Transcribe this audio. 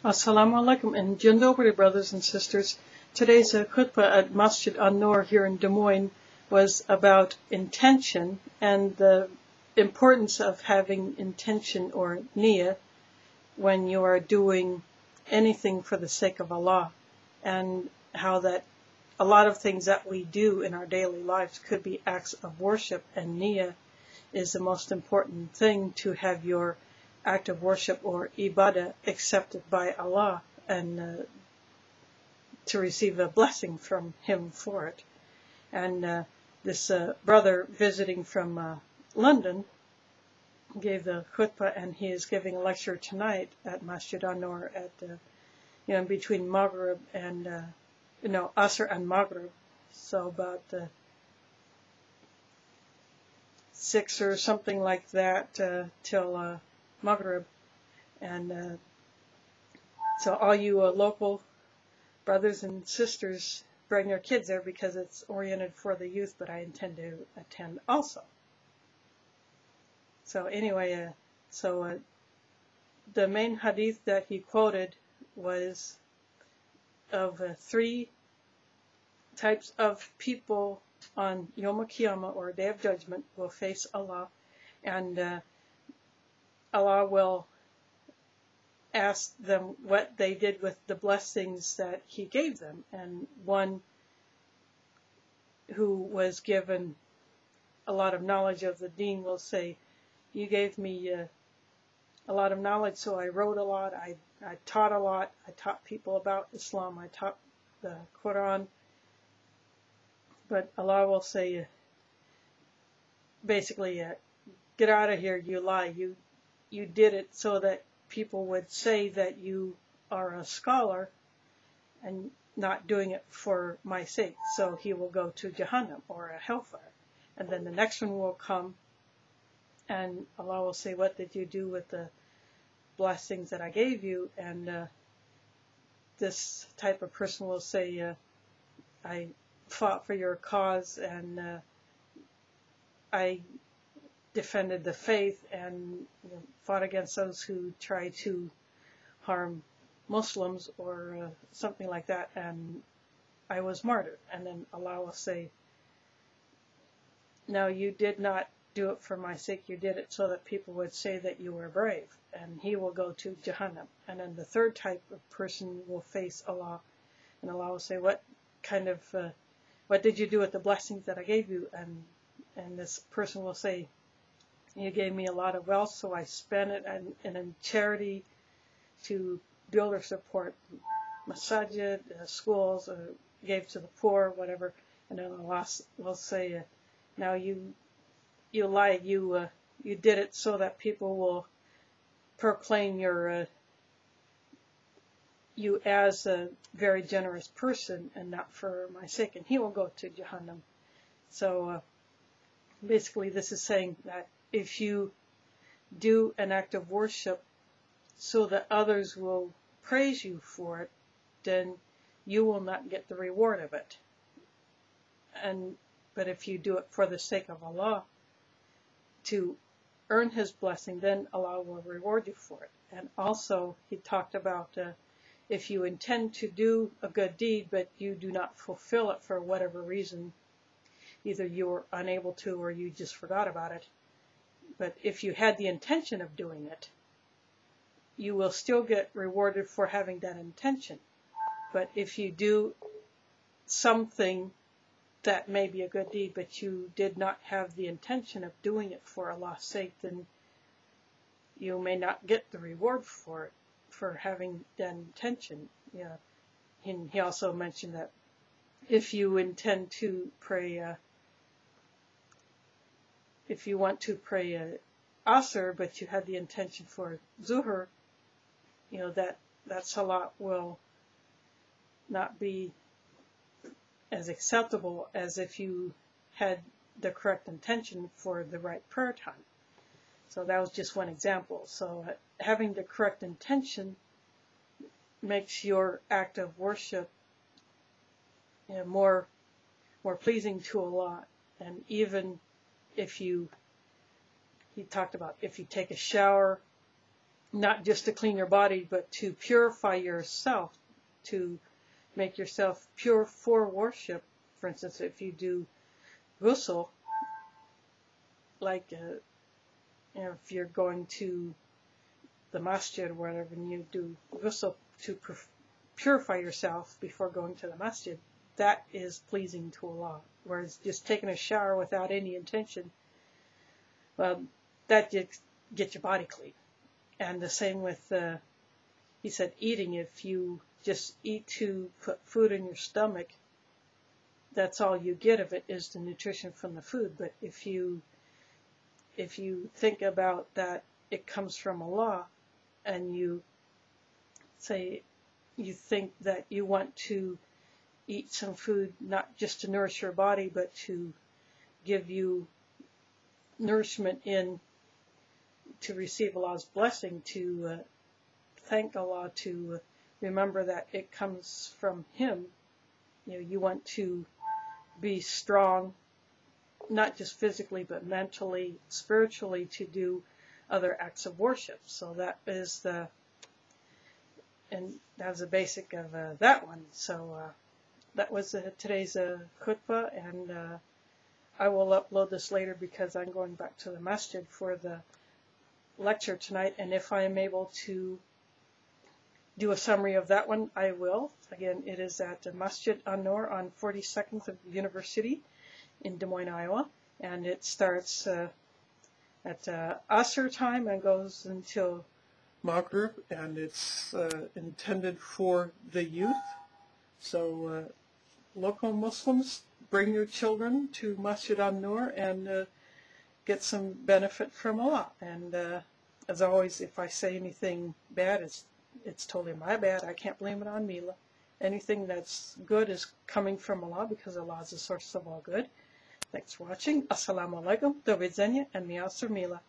Assalamu alaikum and Jindobri, brothers and sisters. Today's khutbah at Masjid An-Nur here in Des Moines was about intention and the importance of having intention or niyyah when you are doing anything for the sake of Allah, and how that a lot of things that we do in our daily lives could be acts of worship, and niyyah is the most important thing to have your act of worship or ibadah accepted by Allah, and to receive a blessing from Him for it. And this brother visiting from London gave the khutbah, and he is giving a lecture tonight at Masjid An-Nur at between Maghrib and Asr and Maghrib, so about 6 or something like that till Maghrib. And so all you local brothers and sisters, bring your kids there because it's oriented for the youth, but I intend to attend also. So anyway, the main hadith that he quoted was of 3 types of people on Yom Kiyama, or Day of Judgment, will face Allah, and Allah will ask them what they did with the blessings that He gave them. And one who was given a lot of knowledge of the deen will say, "You gave me a lot of knowledge, so I wrote a lot, I taught a lot, I taught people about Islam, I taught the Quran." But Allah will say, basically, "Get out of here, you lie. You did it so that people would say that you are a scholar and not doing it for my sake." So he will go to Jahannam, or a hellfire. And then the next one will come, and Allah will say, "What did you do with the blessings that I gave you?" And this type of person will say, "I fought for your cause, and I defended the faith, and fought against those who try to harm Muslims," or something like that, "and I was martyred." And then Allah will say, "No, you did not do it for my sake, you did it so that people would say that you were brave." And he will go to Jahannam. And then the third type of person will face Allah, and Allah will say, "What did you do with the blessings that I gave you?" And this person will say, "You gave me a lot of wealth, so I spent it in charity to build or support masajid, schools, or gave to the poor, whatever." And then Allah will say, "Now you lied. You did it so that people will proclaim you as a very generous person, and not for my sake." And he will go to Jahannam. So basically, this is saying that if you do an act of worship so that others will praise you for it, then you will not get the reward of it. But if you do it for the sake of Allah, to earn His blessing, then Allah will reward you for it. And also, he talked about if you intend to do a good deed, but you do not fulfill it for whatever reason, either you were unable to or you just forgot about it, but if you had the intention of doing it, you will still get rewarded for having that intention. But if you do something that may be a good deed, but you did not have the intention of doing it for Allah's sake, then you may not get the reward for it, for having that intention. He also mentioned that if you intend to pray, if you want to pray Asr, but you had the intention for Zuhr, that salat will not be as acceptable as if you had the correct intention for the right prayer time. So that was just one example. So having the correct intention makes your act of worship more pleasing to Allah. And even if he talked about if you take a shower not just to clean your body, but to purify yourself, to make yourself pure for worship. For instance, if you do ghusl, like if you're going to the masjid or whatever, and you do ghusl to purify yourself before going to the masjid, that is pleasing to Allah. Whereas just taking a shower without any intention, well, that gets your body clean. And the same with, he said, eating. If you just eat to put food in your stomach, that's all you get of it is the nutrition from the food. But if you think about that it comes from Allah, and you think that you want to eat some food not just to nourish your body, but to give you nourishment to receive Allah's blessing, to thank Allah, to remember that it comes from Him. You want to be strong, not just physically, but mentally, spiritually, to do other acts of worship. So that is the basic of that one. So that was today's khutbah, and I will upload this later because I'm going back to the masjid for the lecture tonight, and if I am able to do a summary of that one, I will. Again, it is at Masjid An-Nur on 42nd of University in Des Moines, Iowa, and it starts at Asr time and goes until Maghrib, and it's intended for the youth. So local Muslims, bring your children to Masjid An-Nur and get some benefit from Allah. And as always, if I say anything bad, it's totally my bad. I can't blame it on Mila. Anything that's good is coming from Allah, because Allah is the source of all good. Thanks for watching. Assalamu alaikum, do widzenia, and mi asr Mila.